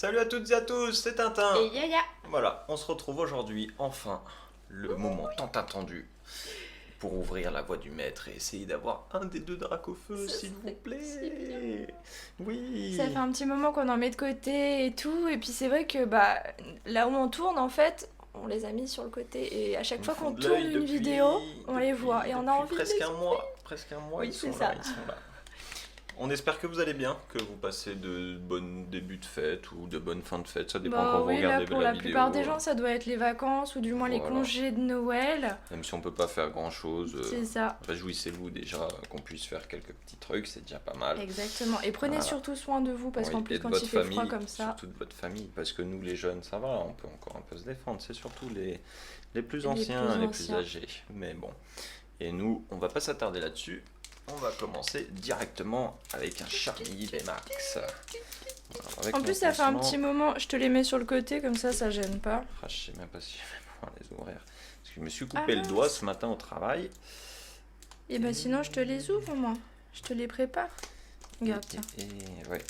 Salut à toutes et à tous, c'est Tintin. Et Yaya. Voilà, on se retrouve aujourd'hui, enfin, le moment tant attendu pour ouvrir la voie du maître et essayer d'avoir un des deux dracs au feu, Ça s'il vous serait si bien. plaît. Oui. Ça fait un petit moment qu'on en met de côté et tout, et puis c'est vrai que là où on tourne en fait, on les a mis sur le côté et à chaque Au fois fond qu'on de tourne l'œil une vidéo, on les voit et on a depuis envie de presque les un ouvrir. mois. Presque un mois, Oui, ils c'est sont ça. là, ils sont là. On espère que vous allez bien, que vous passez de bonnes débuts de fête ou de bonnes fins de fête, ça dépend quand vous Oui, là regardez pour la la vidéo. plupart des gens, ça doit être les vacances ou du moins les Voilà. congés de Noël. Même si on peut pas faire grand chose, C'est ça. réjouissez-vous déjà qu'on puisse faire quelques petits trucs, c'est déjà pas mal. Exactement. Et prenez Voilà. surtout soin de vous parce Oui, qu'en et plus de quand votre il fait famille, froid comme ça, surtout de votre famille, parce que nous les jeunes, ça va, on peut encore un peu se défendre, c'est surtout les plus Les anciens, plus les plus anciens. âgés. Mais bon, et nous, on va pas s'attarder là-dessus, on va commencer directement avec un Charlie Max. Voilà, avec en mon plus ça fait un pansement. petit moment, je te les mets sur le côté comme ça gêne pas. Ah, je sais même pas si je vais pouvoir les ouvrir. Parce que je me suis Ah, coupé le doigt mince. ce matin au travail. Et bah sinon je te les ouvre moi, je te les prépare. Regarde, tiens. Et ouais,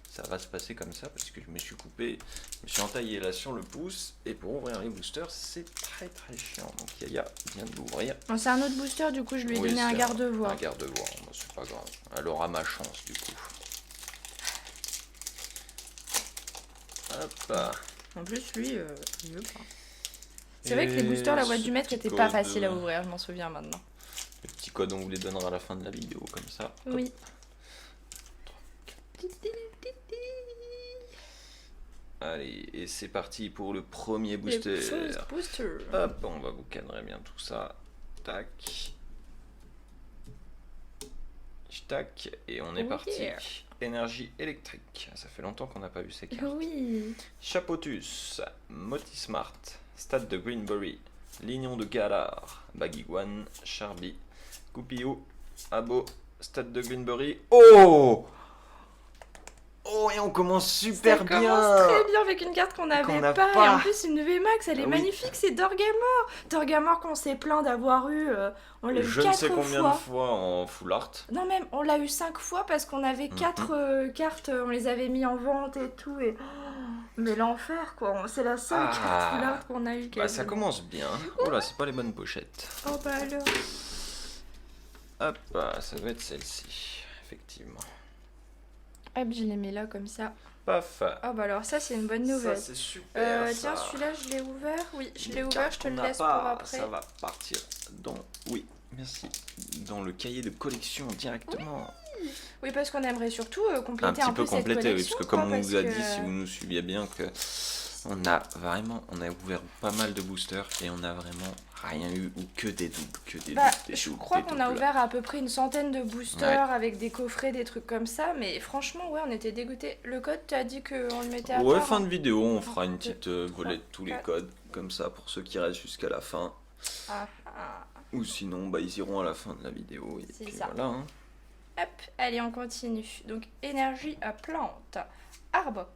ça va se passer comme ça parce que je me suis coupé, je me suis entaillé là sur le pouce et pour ouvrir les boosters c'est très très chiant. Donc Yaya vient de l'ouvrir. Bon, c'est un autre booster, du coup je lui ai Oui, donné un c'est garde-voix. Un garde-voix, bon, c'est pas grave. Elle aura ma chance du coup. Hop là. En plus lui, il veut pas. C'est vrai que les boosters, la voix du maître était pas facile à ouvrir, je m'en souviens maintenant. Le petit code on vous les donnera à la fin de la vidéo comme ça. Hop. Oui. Allez, et c'est parti pour le premier Les booster. first booster. Hop, on va vous cadrer bien tout ça. Tac. Tac. Et on est Oh parti. yeah. Énergie électrique. Ça fait longtemps qu'on n'a pas vu ces cartes. Oui. Chapotus. Motismart. Stade de Greenbury. Lignon de Galar. Bagiguan. Charby. Goupillou. Abo. Stade de Greenbury. Oh! Oh, et on commence super Ça bien! commence très bien avec une carte qu'on n'avait n'a pas. pas. Et en plus, une VMAX, elle est Oui. magnifique, c'est Dorgamor. Dorgamor qu'on s'est plaint d'avoir eu, on l'a eu Je ne 4 sais combien fois. de fois en full art. Non, même, on l'a eu 5 fois parce qu'on avait 4 cartes, on les avait mis en vente et tout. Et... mais l'enfer, quoi. C'est la seule Ah. carte full art qu'on a eu. Bah, ça commence bien. Oh là, c'est pas les bonnes pochettes. Oh bah alors. Hop, ça doit être celle-ci, effectivement. Hop, je les mets là comme ça. Paf. Oh bah alors, ça c'est une bonne nouvelle. Ça, c'est super. Tiens, ça. celui-là, je l'ai ouvert. Oui, je l'ai Les ouvert, cartes je te le qu'on n'a laisse pas, pour après. Ça va partir dans. Oui, merci. Dans le cahier de collection directement. Oui, parce qu'on aimerait surtout compléter Un petit peu peu cette complété, oui, collection. parce que comme quoi, on vous a parce dit, que- si vous nous suiviez bien, que on a ouvert pas mal de boosters et on a vraiment rien eu ou que des doubles, je crois qu'on a ouvert à peu près une centaine de boosters Ouais. avec des coffrets, des trucs comme ça, mais franchement, ouais, on était dégoûtés. Le code, tu as dit qu'on le mettait à Ouais, part. fin hein. de vidéo, on fera une Un, petite deux, volée de trois, tous les quatre. codes, comme ça pour ceux qui restent jusqu'à la fin. Ah, ah. Ou sinon, bah, ils iront à la fin de la vidéo. Et C'est puis ça. voilà. Hein. Hop, allez, on continue. Donc, énergie à plante, Arbok,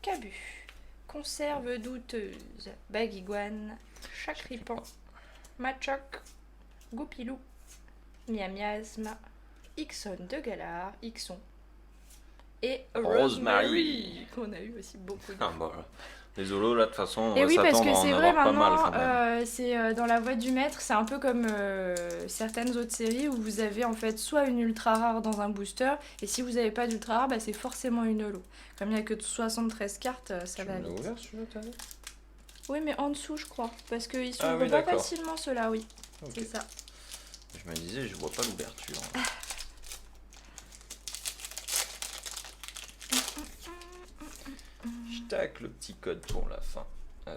Cabu, conserve douteuse, Bagiguan, Chacripan, Machoc, Goupilou, Miamiasme, Ixon de Galar, Ixon et Rosemary. qu'on a eu aussi beaucoup de Ah, bah, les holos, là, de toute façon, on Et va oui, parce s'attendre que à en c'est vrai avoir pas mal maintenant, quand même. c'est dans la voie du maître, c'est un peu comme certaines autres séries où vous avez en fait soit une ultra rare dans un booster, et si vous n'avez pas d'ultra rare, bah, c'est forcément une holo. Comme il n'y a que 73 cartes, ça Tu va me l'as vite. ouvert celui-là, t'as vu? Oui, mais en dessous, je crois, parce qu'ils Ah s'ouvrent oui, pas d'accord. facilement ceux-là, oui, Ok. c'est ça. Je me disais, je vois pas l'ouverture. Je tac le petit code pour la fin. 1,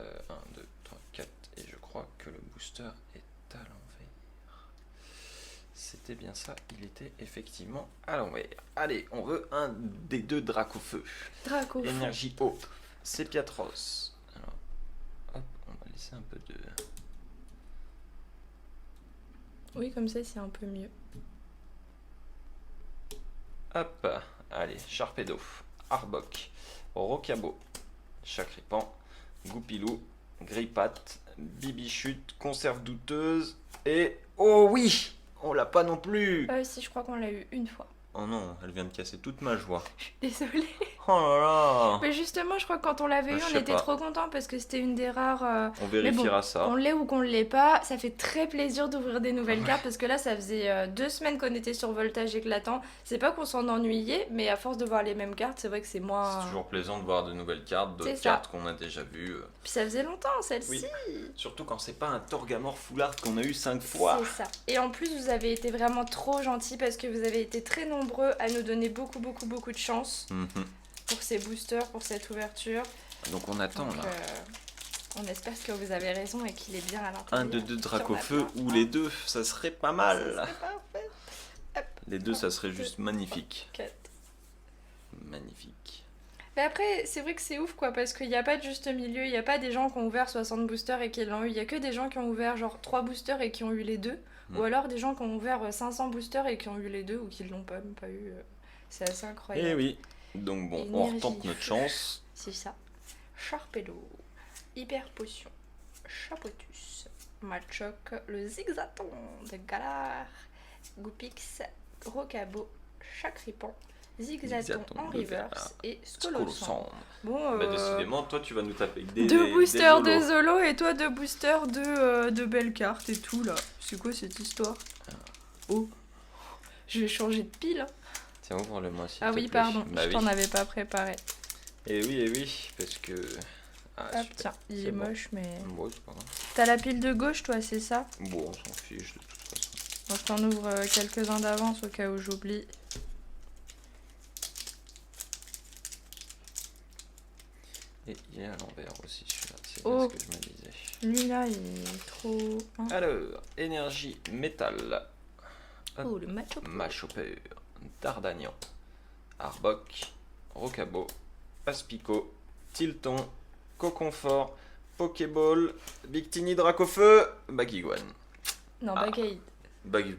2, 3, 4. Et je crois que le booster est à l'envers. C'était bien ça, il était effectivement à l'envers. Allez, on veut un des deux dracs au feu. Draco. Énergie eau. Sépiatros. Alors, hop, on va laisser un peu de... Oui, comme ça, c'est un peu mieux. Hop, allez, Sharpedo, Arbok, Rocabo, Chacripan, Goupilou, Grippat, Bibichute, Conserve douteuse et... Oh oui! On l'a pas non plus! Si, je crois qu'on l'a eu une fois. Oh non, elle vient de casser toute ma joie. Désolée. Oh là là. Mais justement, je crois que quand on l'avait eu, Je on sais était pas. trop contents parce que c'était une des rares. On Mais vérifiera bon, ça. qu'on l'ait ou qu'on l'ait pas, ça fait très plaisir d'ouvrir des nouvelles cartes parce que là, ça faisait 2 semaines qu'on était sur voltage éclatant. C'est pas qu'on s'en ennuyait, mais à force de voir les mêmes cartes, c'est vrai que c'est moins. C'est toujours plaisant de voir de nouvelles cartes, C'est d'autres ça. cartes qu'on a déjà vues. Puis ça faisait longtemps, celle-ci. Surtout quand c'est pas un Torgamor Fullard qu'on a eu 5 fois. C'est ça. Et en plus, vous avez été vraiment trop gentils parce que vous avez été très nombreux à nous donner beaucoup de chance Mhm. pour ces boosters, pour cette ouverture. Donc on attend Donc, là. on espère que vous avez raison et qu'il est bien à l'intérieur. Un de deux Dracofeu Sur la ou fin. les deux, ça serait pas Ça mal. serait parfait. Hop, Les deux, ça serait deux. juste magnifique. 4. Magnifique. Mais après, c'est vrai que c'est ouf quoi, parce qu'il n'y a pas de juste milieu, il n'y a pas des gens qui ont ouvert 60 boosters et qui l'ont eu, il y a que des gens qui ont ouvert genre 3 boosters et qui ont eu les deux, Mm. ou alors des gens qui ont ouvert 500 boosters et qui ont eu les deux ou qui l'ont pas, même pas eu. C'est assez incroyable. Eh oui. Donc bon, on Énergie. retente notre chance. C'est ça. Charpello, Hyper Potion, Chapotus, Machoc, le Zigzaton de Galar, Goupix, Rocabo, Chacripan, Zigzaton Zigzaton en de reverse Galar. et Scolossand. Scolossand. Bon, Bah décidément, toi tu vas nous taper avec des 2 boosters des de Zolos. Zolo et toi 2 boosters de belles cartes et tout là. C'est quoi cette histoire? Oh, je vais changer de pile. Hein. Tiens, ouvre-le-moi s'il Ah te oui, plaît. pardon, Bah je oui. t'en avais pas préparé. Eh oui, parce que... Ah, Hop, super. tiens, il C'est est bon. moche, mais. Bon, c'est pas grave. T'as la pile de gauche, toi, c'est ça? Bon, on s'en fiche de toute façon. Bon, je t'en ouvre quelques-uns d'avance au cas où j'oublie. Et il est à l'envers aussi celui-là, c'est Oh. ce que je me disais. Lui-là, il est trop. Hein. Alors, énergie, métal, Oh, le macho. Machopeur, Dardagnan, Arbok, Rocabo, Aspico, Tilton, Coconfort, Pokéball, Victini Dracofeu, Baguiguane. Non, Ah. Bagaïd. Bagui...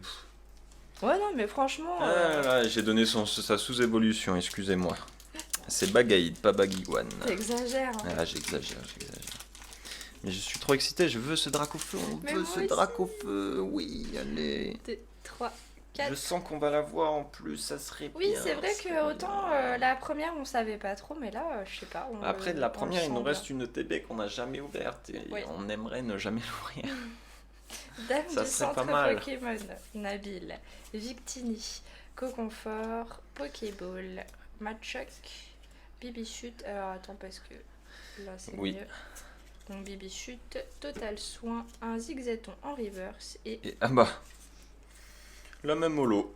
Ouais, non, mais franchement. Ah là, j'ai donné sa sous-évolution, excusez-moi. C'est Bagaïd, pas Baguiguane. T'exagères. Hein. Ah, j'exagère. Mais je suis trop excité, je veux ce Dracofeu, on Mais veut moi ce aussi. Dracofeu, oui, allez. 2, 3, 4. Je sens qu'on va l'avoir en plus, ça serait Oui, bien. c'est vrai ça que serait autant bien. la première, on savait pas trop, mais là, je sais pas. Après, de la on première, le il nous sent reste une TB qu'on n'a jamais ouverte et Oui. on aimerait ne jamais l'ouvrir. bien. Dame ça du serait centre pas mal. Pokémon, Nabil, Victini, Coconfort, Pokéball, Machoc, Bibichute. Alors attends, parce que là c'est Oui. mieux. Donc Bibichute, Total Soin, un Zigzaton en reverse et Et ah bah, la même holo.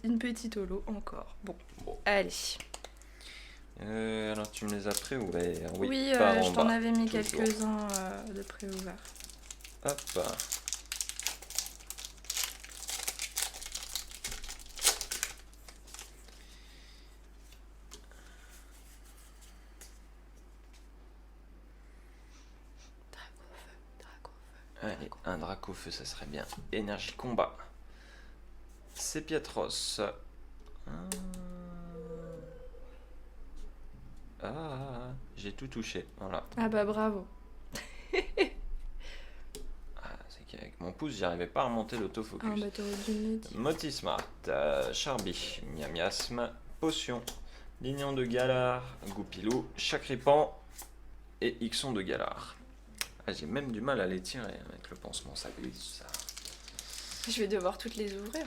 une petite holo encore. Bon, Bon. allez. Alors tu me les as pré-ouverts, oui, Oui, par en je t'en bas. avais mis toujours. quelques-uns de pré-ouverts. Hop. Allez, un Dracofeu, ça serait bien. Énergie combat. Sépiatros. J'ai tout touché. Voilà. Ah bah bravo. Ah, c'est qu'avec mon pouce, j'arrivais pas à remonter Ah l'autofocus. bah t'aurais dû me le dire. Motismart, Charby, Miamiasme, Potion, Lignon de Galar, Goupilou, Chacripan et Ixon de Galar. Ah, j'ai même du mal à les tirer avec le pansement, ça glisse ça. Je vais devoir toutes les ouvrir.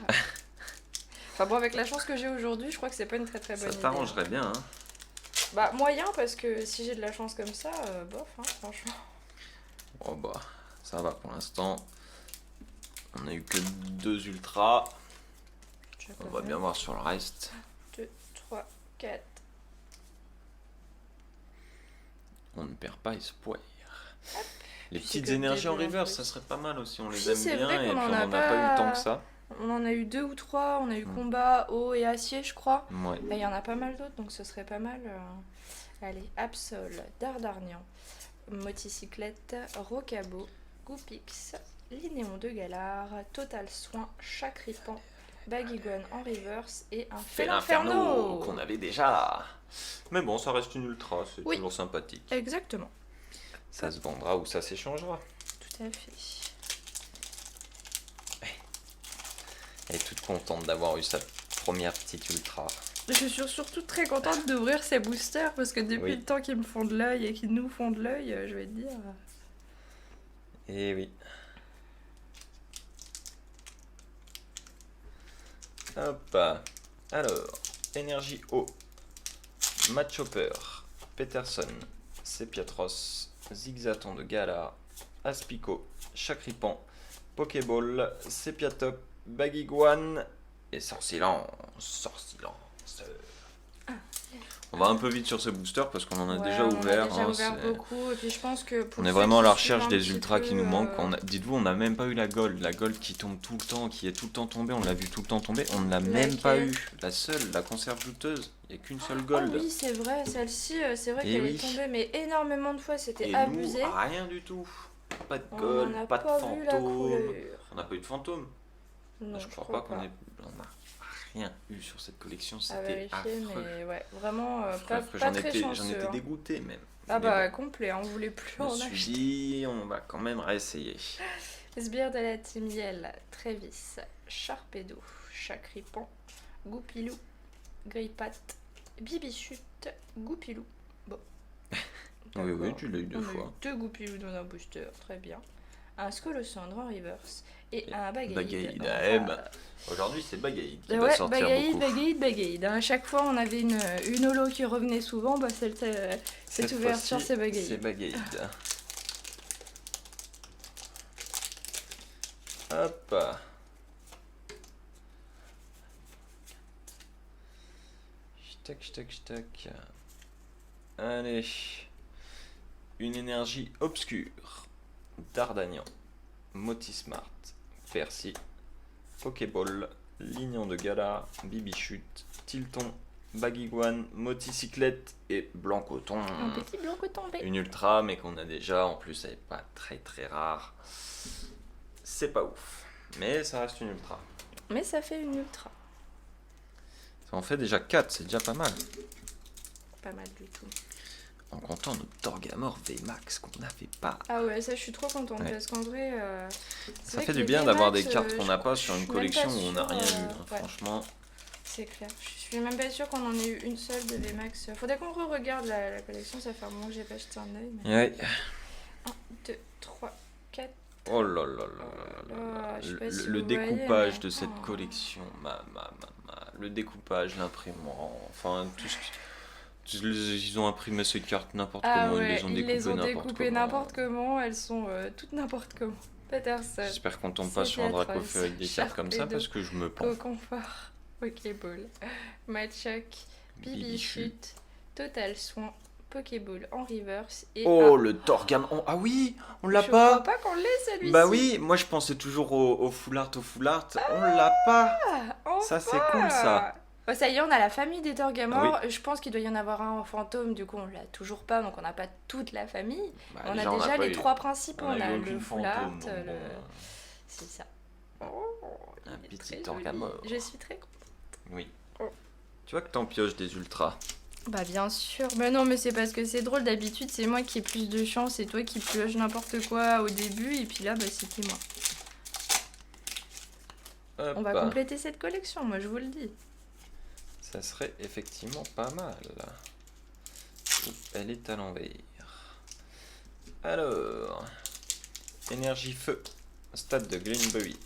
Enfin bon, avec la chance que j'ai aujourd'hui, je crois que c'est pas une très très bonne Ça idée. t'arrangerait bien, hein. Bah moyen parce que si j'ai de la chance comme ça, bof, hein, franchement. Oh bah, ça va pour l'instant. On a eu que 2 ultras. On va bien voir sur le reste. 2, 3, 4. On ne perd pas espoir. Les Puis c'est petites que le énergies en début, en reverse, plus. ça serait pas mal aussi, on les Si, aime c'est bien vrai et puis qu'on on en n'en a a pas eu tant pas- que ça. On en a eu 2 ou 3, on a eu Mm. combat, eau et acier, je crois. Ouais. Et il y en a pas mal d'autres, donc ce serait pas mal. Allez, Absol, Dardarnian, Moticyclette, Rocabo, Goupix, Linéon de Galar, Total Soin, Chacripan, Baguiguane en reverse et un Félinferno Félinferno qu'on avait déjà. Mais bon, ça reste une ultra, c'est Oui. toujours sympathique. Exactement, Ça se vendra ou ça s'échangera. tout à fait. Elle est toute contente d'avoir eu sa première petite ultra. Je suis surtout très contente d'ouvrir ces boosters parce que depuis Oui. le temps qu'ils me font de l'œil et qu'ils nous font de l'œil, je vais te dire. Et oui. Hop. Alors, énergie eau. Matt Chopper, Peterson, Sepiatros, Zigzaton de Galar, Aspico, Chacripan, Pokéball, Sepiatop, Baguiguane et Sortilance. On va un peu vite sur ce booster parce qu'on en a Ouais, déjà on ouvert. a déjà hein, ouvert c'est- beaucoup et puis je pense que pour On est ceux vraiment à qui la suivent recherche un des petit ultras peu, qui nous manquent. Dites-vous, on n'a même pas eu la gold qui tombe tout le temps, qui est tout le temps tombée. On l'a vu tout le temps tomber. On ne l'a même pas Laquelle? eu. La seule, la conserve douteuse. Il n'y a qu'une seule Oh gold. oui, c'est vrai, celle-ci, c'est vrai Et qu'elle oui. est tombée, mais énormément de fois, c'était Et abusé. nous, rien du tout. Pas de On gold, n'en a pas de pas vu la fantôme. couleur. On n'a pas eu de fantôme. Non, Je crois pas qu'on ait. On n'a rien eu sur cette collection. à C'était vérifier, affreux. mais ouais, vraiment Affreux, pas, affreux. pas J'en très étais, chanceux. j'en étais hein. dégoûté même. Ah Mais bah bon, complet, on voulait plus je me en suis acheter. dit, on va quand même réessayer. Sbire de la team Yell, Trévis, Charpedo, Chacripan, Goupilou, Grippat, Bibichute, Goupilou. Bon. Oui, oui, D'accord. tu l'as eu deux On a fois. eu 2 Goupilou dans un booster, très bien. Un Scolosandre en reverse et Et un Bagaïd. Bagaïd, en eh rare. ben, aujourd'hui, c'est Bagaïd qui va Ouais, sortir Bagaïd, beaucoup. Bagaïd. À chaque fois, on avait une holo qui revenait souvent. Bah, cette ouverture, fois-ci, c'est Bagaïd. C'est Bagaïd. Hop. Tac. Allez. Une énergie obscure. Dardagnan. Motismart. Percy. Pokéball. Lignon de Galar. Bibichute. Tilton. Baguiguane. Moticyclette. Et Blancoton. Un petit blanc tombé. Une ultra, mais qu'on a déjà. En plus, elle n'est pas très rare. C'est pas ouf. Mais ça reste une ultra. Mais ça fait une ultra. Ça en fait déjà 4, c'est déjà pas mal. Pas mal du tout. En comptant notre Torgamor VMAX qu'on n'avait pas. Ah ouais, ça, je suis trop contente Ouais. parce qu'en vrai. c'est Ça vrai fait que du les bien d'avoir des VMAX, cartes qu'on n'a pas je sur une suis même collection pas où on n'a sûre, rien eu. hein. ouais. Franchement, C'est clair. Je suis même pas sûre qu'on en ait eu une seule de VMAX. Faudrait qu'on re-regarde la collection, ça fait un moment que j'ai pas jeté un œil. Mais... ouais. 1, 2, 3, 4. Oh là là là là là là. Je sais pas si Le vous voyez, découpage mais- de cette Oh. collection, le découpage, l'imprimant, enfin tout ce ils ont imprimé ces cartes n'importe Ah comment, ouais, ils ils les ont découpées comment. n'importe comment, elles sont toutes n'importe comment. Peterson, J'espère qu'on tombe pas C'est sur un atroce. Dracofeu avec des cartes comme ça Sharpedo. parce que je me pends. Coconfort, Pokéball, Machoc, Bibichute, Total Soin, Pokéball en reverse et Oh un- le Torgam, ah oui, on l'a Je pas. crois pas qu'on l'ait celui-ci. Bah oui, moi je pensais toujours au full art, on l'a pas. Ah, Ça, c'est enfin. cool, ça. Bah, ça y est, on a la famille des Torgamor. Oui. Je pense qu'il doit y en avoir un en fantôme, du coup on l'a toujours pas, donc on n'a pas toute la famille. Bah, on a déjà, déjà pas les eu- 3 principaux, on on a a eu le aucune full art, fantôme, donc le... bon, C'est ça. un il est petit très joli. Torgamor. Je suis très contente. Oui. Oh. Tu vois que t'en pioches des ultras. Bah bien sûr, mais non, mais c'est parce que c'est drôle, d'habitude c'est moi qui ai plus de chance et toi qui pioches n'importe quoi au début, et puis là bah c'était moi. Hop. On va compléter cette collection, moi je vous le dis. Ça serait effectivement pas mal. Oups, elle est à l'envers. Alors, énergie feu, stade de Greenbury,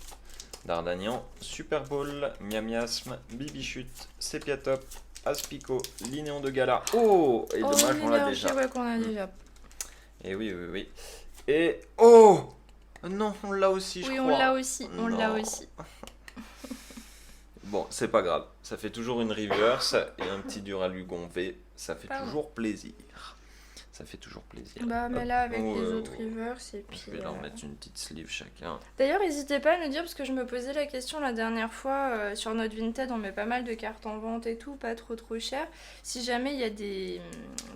Dardagnan, Super Bowl, Miamiasme, Bibichute, Sepiatop, Aspico, Lignon de Gala. Oh, et dommage, on l'a l'énergie, déjà. ouais, qu'on a déjà. Et oui. Et oh non, on l'a aussi, je Oui, crois. on l'a aussi, on l'a Non. aussi. Bon, c'est pas grave. Ça fait toujours une reverse et un petit Duralugon V. Ça fait Pardon. toujours plaisir. Ça fait toujours plaisir. Bah mais Hop. là avec Oh, les autres reverse et puis... Je vais leur mettre une petite sleeve chacun. D'ailleurs, n'hésitez pas à nous dire, parce que je me posais la question la dernière fois, sur notre Vinted, on met pas mal de cartes en vente et tout, pas trop cher. Si jamais il y a des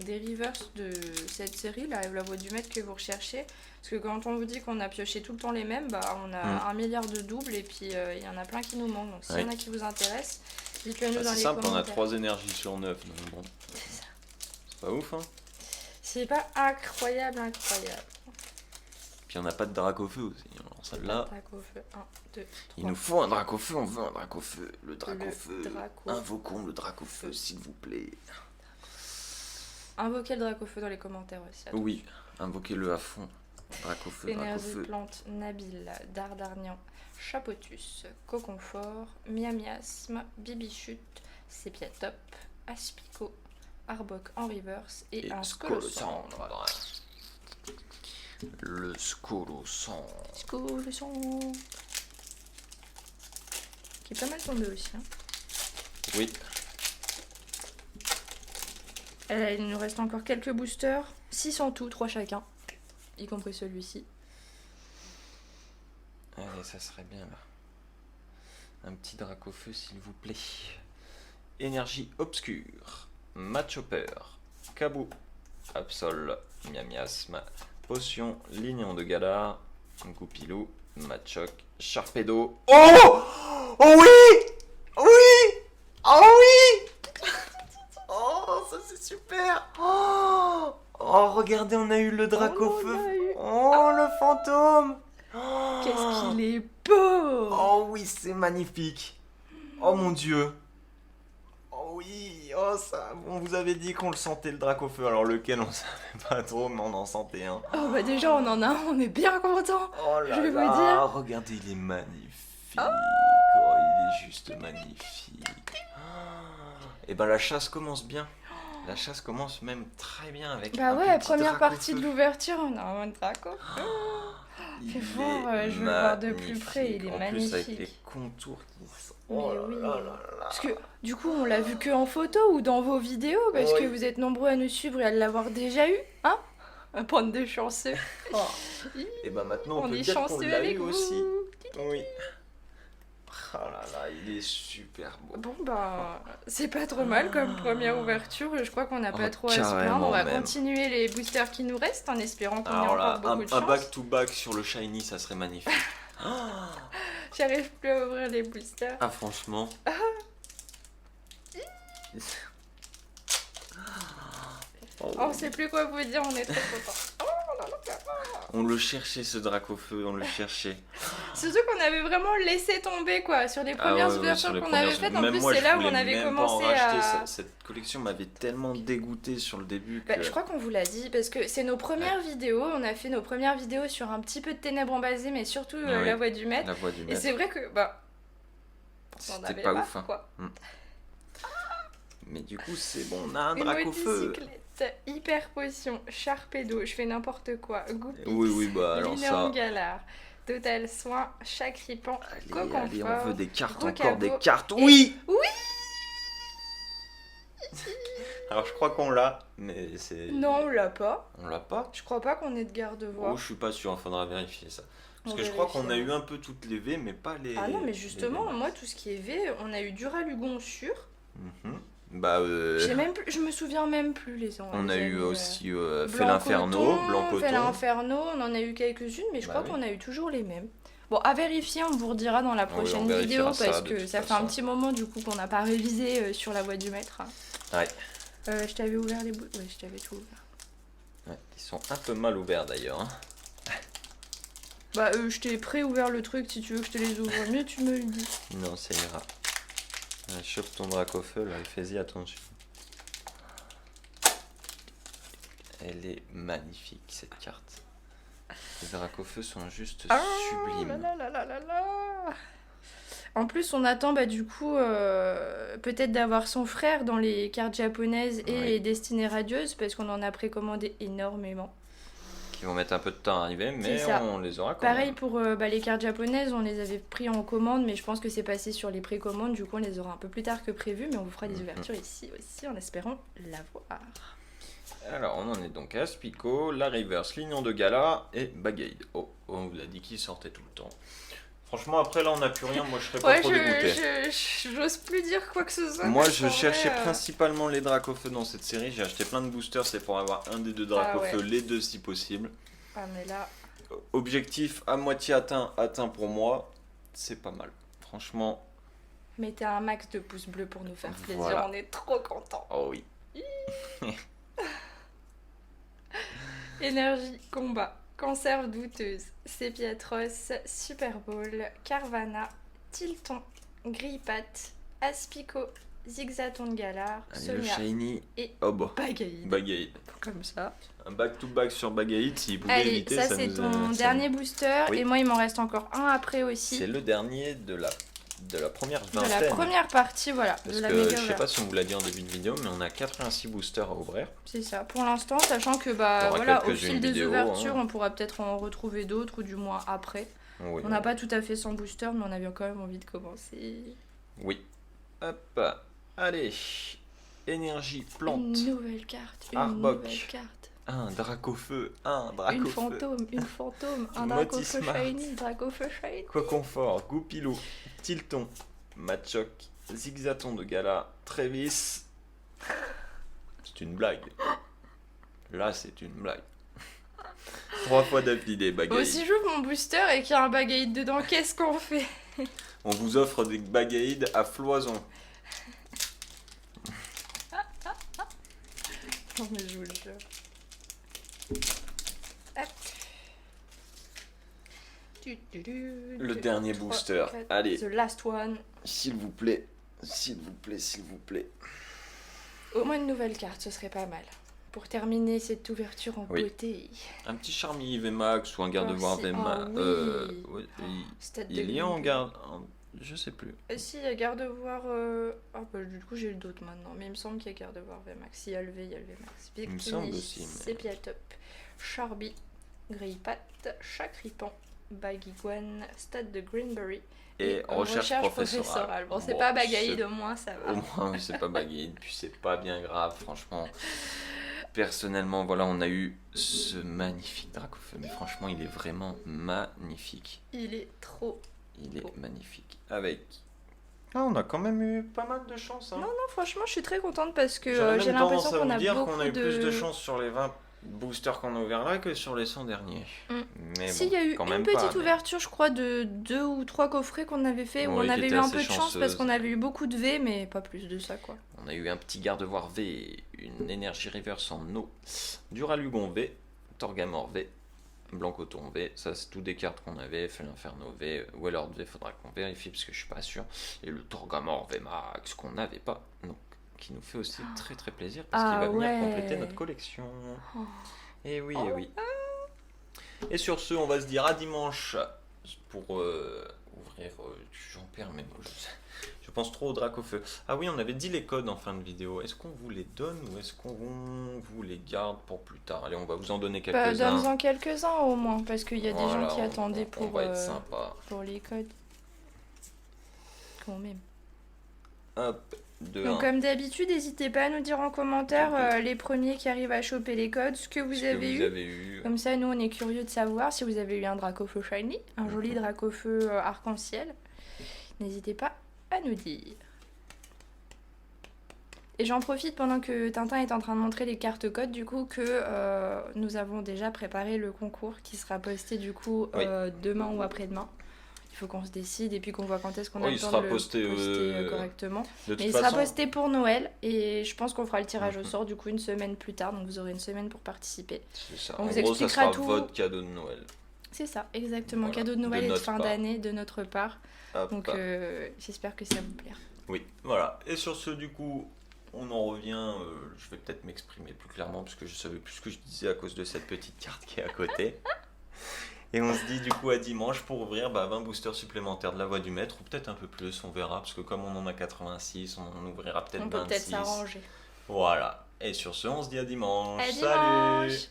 reverse de cette série, là, la voix du maître que vous recherchez, parce que quand on vous dit qu'on a pioché tout le temps les mêmes, bah on a 1 milliard de doubles et puis il y en a plein qui nous manquent. Donc s'il y en a qui vous intéressent, dites-le nous dans C'est les simple, on a commentaires. 3 énergies sur 9. Donc bon. C'est pas ouf, hein. C'est pas incroyable. Puis on n'a pas de Dracofeu aussi. Alors dans celle-là. Dracaufeu, 1, 2, 3. Il nous faut un Dracofeu, on veut un Dracofeu. Le Dracofeu. Draco. Invoquons le Dracofeu, s'il vous plaît. Invoquez le Dracaufeu dans les commentaires aussi. Oui, invoquez-le à fond. Dracofeu, Énergie Dracofeu. plante, Nabil, Dardarnian, Chapotus, Coconfort, Miamiasme, Bibichute, Sépiatop, Aspico, Arbok en reverse et un Scolosandre. Le Scolosandre. Scolosandre. Qui est pas mal tombé aussi. Hein. Oui. Il nous reste encore quelques boosters. 6 en tout, 3 chacun. Y compris celui-ci. Allez, ça serait bien là. Un petit Dracofeu, s'il vous plaît. Énergie obscure. Matchhopper. Cabou. Absol. Miamiasme. Potion. Lignon de Galar. Goupilou. Machoc. Sharpedo. Oh! Oh oui! Oui! Oh oui! Oh, ça c'est super! Oh, regardez, on a eu le Dracofeu. Oh, le fantôme! Oh. Qu'est-ce qu'il est beau! Oh oui, c'est magnifique. Oh mon dieu. Oh oui, oh ça. On vous avait dit qu'on le sentait le Dracofeu, alors lequel on savait pas trop, mais on en sentait un. Oh bah déjà on en a un, on est bien content. Oh là Je vais là, vous dire. regardez, il est magnifique. Oh, il est juste magnifique. Et ben la chasse commence bien. La chasse commence même très bien avec Bah un ouais, petit première Dracofeu. partie de l'ouverture, on a un Dracofeu. Il Fais voir, est je veux le voir de plus magnifique. près, il est en magnifique. plus avec les contours qui sont... Mais Oh là oui. là là là. Parce que du coup on l'a vu que en photo ou dans vos vidéos, parce que Oui. vous êtes nombreux à nous suivre et à l'avoir déjà eu, hein? Un bande de chanceux. Et ben maintenant on, On peut est dire qu'on chanceux l'a avec eu vous. aussi. Oui. Oh là là, il est super beau. Bon bah c'est pas trop mal comme première ouverture, je crois qu'on n'a pas Oh, trop à se plaindre, carrément on va même. continuer les boosters qui nous restent en espérant qu'on ait Alors encore là, beaucoup de un chance. back-to-back sur le shiny, ça serait magnifique. J'arrive plus à ouvrir les boosters. Ah franchement. Oh, On sait plus quoi vous dire, on est trop contents. on le cherchait ce Dracofeu, on le cherchait. Surtout qu'on avait vraiment laissé tomber quoi, sur les premières Ah ouais, ouvertures sur les qu'on avait premières- faites. En même plus moi, c'est je là où on voulais avait même pas en commencé racheter. à... Cette collection m'avait tellement dégoûté sur le début que... Bah, je crois qu'on vous l'a dit, parce que c'est nos premières vidéos, on a fait nos premières vidéos sur un petit peu de ténèbres embasées, mais surtout Ah oui. la voix du maître. La voix du Et maître. c'est vrai que, bah, on en C'était avait pas marre, ouf. Hein. quoi. Mais du coup, c'est bon, on a un Une Dracofeu. motocyclette, hyper potion, Sharpedo, je fais n'importe quoi, Goupix, Oui, bah alors Linéon ça... Galar, Total Soin, Chacripan, Allez, Coconfort, on veut des cartes, Rocabo encore des cartes. et- Oui. Oui. Alors je crois qu'on l'a, mais c'est... Non, on l'a pas. On l'a pas. Je crois pas qu'on ait de garde-voix. Oh, je suis pas sûr, il faudra vérifier ça. Parce On que je crois qu'on a vérifiera. eu un peu toutes les V, mais pas les... Ah non, mais les justement, V. moi, tout ce qui est V, on a eu Duralugon sûr. Mhm. Bah, Je me souviens même plus les ans. on les a eu amis, aussi Blanc Félinferno, Coton, Blanc Coton. Félinferno, on en a eu quelques-unes, mais je Bah crois oui. qu'on a eu toujours les mêmes. Bon, à vérifier, on vous redira dans la Oui, prochaine on vérifiera vidéo, ça, parce de que toute ça fait un façon. petit moment du coup qu'on n'a pas révisé sur la voix du maître. Ouais. Je t'avais ouvert les bouts. Ouais, je t'avais tout ouvert. Ouais, ils sont un peu mal ouverts d'ailleurs. Hein. Bah, je t'ai pré-ouvert le truc, si tu veux que je te les ouvre mieux, tu me le dis. Non, ça ira. Chope ton Dracofeu là et fais-y attention. Elle est magnifique cette carte. Les Dracofeu sont juste sublimes. là là là là là. En plus, on attend bah, du coup peut-être d'avoir son frère dans les cartes japonaises et Oui. les destinées radieuses parce qu'on en a précommandé énormément. Qui vont mettre un peu de temps à arriver, mais C'est ça. on les aura quand Pareil même. pour les cartes japonaises, on les avait pris en commande, mais je pense que c'est passé sur les précommandes, du coup on les aura un peu plus tard que prévu, mais on vous fera des ouvertures ici aussi en espérant l'avoir. Alors, on en est donc à Aspico, la Reverse, Lignon de Gala et Bagade. Oh, on vous a dit qu'ils sortaient tout le temps. Franchement, après là, on n'a plus rien. Moi, je serais pas Ouais, trop dégoûté. j'ose plus dire quoi que ce soit. Moi, parce je qu'en cherchais vrai, principalement les Dracofeu dans cette série. J'ai acheté plein de boosters, c'est pour avoir un des deux Dracofeu, ouais. les deux si possible. Ah, mais là. Objectif à moitié atteint pour moi, c'est pas mal. Franchement, Mettez un max de pouces bleus pour nous faire plaisir, Voilà. on est trop contents. oh oui. Énergie, combat, Conserve douteuse, Sépiatros, Super Bowl, Carvana, Tilton, Grille-Patte, Aspico, Zigzaton de Galar, Allez, le Sonia shiny. et Oh bah. Bagaïd. Bagaïd. Comme ça. Un back-to-back sur Bagaïd, s'il pouvait Allez, éviter, ça ça c'est nous ton ça dernier booster Oui. et moi il m'en reste encore un après nous- aussi. C'est le dernier de la première De vingtaine. la première partie, voilà, Parce de la que méga je sais ouverte. pas si on vous l'a dit en début de vidéo, mais on a 86 boosters à ouvrir. C'est ça, pour l'instant, sachant que Il y bah aura voilà, au quelques-unes fil des vidéos, ouvertures, hein. on pourra peut-être en retrouver d'autres ou du moins après. Oui. On n'a pas tout à fait 100 boosters, mais on a bien quand même envie de commencer. Oui. Hop. Allez. Énergie plante. Une nouvelle carte, une Arbok. nouvelle carte. Un Dracofeu. Un Une Dracofeu. fantôme, un Dracofeu Motismart. shiny, Dracofeu shiny. Quoi confort. Goupilou. Tilton. Machoc. Zigzaton de Gala. Trévis. C'est une blague. Là, c'est une blague. 3 fois d'affilée, Bon, Bagaïd. si j'ouvre mon booster et qu'il y a un Bagaïd dedans, qu'est-ce qu'on fait? On vous offre des Bagaïd à floison. Non mais je vous le jure. Hop. Le dernier booster. Allez. The last one. S'il vous plaît. S'il vous plaît, s'il vous plaît. Au moins une nouvelle carte, ce serait pas mal. Pour terminer cette ouverture en Oui. beauté. Un petit Charmy VMAX ou un garde-voir Merci. VMAX. Ah oui. Ouais, Stade de il y a en Green. garde. Je sais plus. Si, il y a garde-voir. Ah, bah, du coup, j'ai le doute maintenant. Mais il me semble qu'il y a garde-voir VMAX. Il y a le V, il y a le VMAX. Il me semble aussi, mais- Sépiatop, Charby, Grille-Patte, Chacripan, Bagiguan, Stade de Greenbury. Et recherche professorale. Bon, c'est Bon, pas Bagaïd, c'est- au moins ça va. Au moins, oui, c'est pas Bagaïd, puis c'est pas bien grave, franchement. Personnellement, voilà, on a eu ce magnifique Dracofeu, mais franchement, il est vraiment magnifique. Il est trop. Il est Bon. magnifique. Avec. Ah, on a quand même eu pas mal de chance. Hein. Non, franchement, je suis très contente parce que J'aurais j'ai même tendance l'impression à qu'on vous a dire beaucoup qu'on a eu de... plus de chance sur les 20 boosters qu'on a ouverts là que sur les 100 derniers. Mm. Mais Si, bon, il y a eu quand une même petite pas, mais- ouverture, je crois, de 2 ou 3 coffrets qu'on avait fait, où Oui, on qui avait étaient eu un assez peu de chance parce chanceuses. qu'on avait eu beaucoup de V, mais pas plus de ça, quoi. On a eu un petit garde-voir V, une énergie reverse en eau, Duralugon V, Torgamor V, Blancoton V, ça c'est tout des cartes qu'on avait, Felinferno V, Wellord V, faudra qu'on vérifie parce que je suis pas sûr, et le Torgamor V Max qu'on n'avait pas, donc qui nous fait aussi très très plaisir parce qu'il Ah va venir ouais. compléter notre collection. Oh. Et oui, Oh. et oui. Et sur ce, on va se dire à dimanche pour ouvrir. J'en perds mes mots. Je pense trop au Dracofeu. Ah oui, on avait dit les codes en fin de vidéo. Est-ce qu'on vous les donne ou est-ce qu'on vous les garde pour plus tard? Allez, on va vous en donner Bah, quelques-uns. donne-en quelques-uns au moins, parce qu'il y a des Voilà, gens qui attendaient on pour, va être sympa. pour les codes. Quand même. Hop, de Donc 1. comme d'habitude, n'hésitez pas à nous dire en commentaire les premiers qui arrivent à choper les codes, ce que vous avez eu. eu. Comme ça, nous, on est curieux de savoir si vous avez eu un Dracofeu shiny, un joli Mhm. Dracofeu arc-en-ciel. N'hésitez pas à nous dire. Et j'en profite pendant que Tintin est en train de montrer les cartes codes, du coup, que nous avons déjà préparé le concours qui sera posté, du coup, Oui. demain ou après-demain. Il faut qu'on se décide et puis qu'on voit quand est-ce qu'on a Oui, le il temps sera de le posté, poster correctement. De Mais toute il sera façon, posté pour Noël et je pense qu'on fera le tirage au Mhm. sort du coup une semaine plus tard, donc vous aurez une semaine pour participer. c'est ça. on En vous gros, ça expliquera sera tout. votre cadeau de Noël. C'est ça, exactement. Voilà, Cadeau de de Noël et de notre fin part. d'année de notre part. Hop. Donc j'espère que ça vous plaira. Oui, voilà. Et sur ce, du coup, on en revient. Je vais peut-être m'exprimer plus clairement parce que je savais plus ce que je disais à cause de cette petite carte qui est à côté. Et on se dit du coup à dimanche pour ouvrir 20 boosters supplémentaires de la voie du maître, ou peut-être un peu plus, on verra, parce que comme on en a 86, on en ouvrira peut-être On peut 26. peut-être s'arranger. Voilà. Et sur ce, on se dit à dimanche. À Salut! dimanche!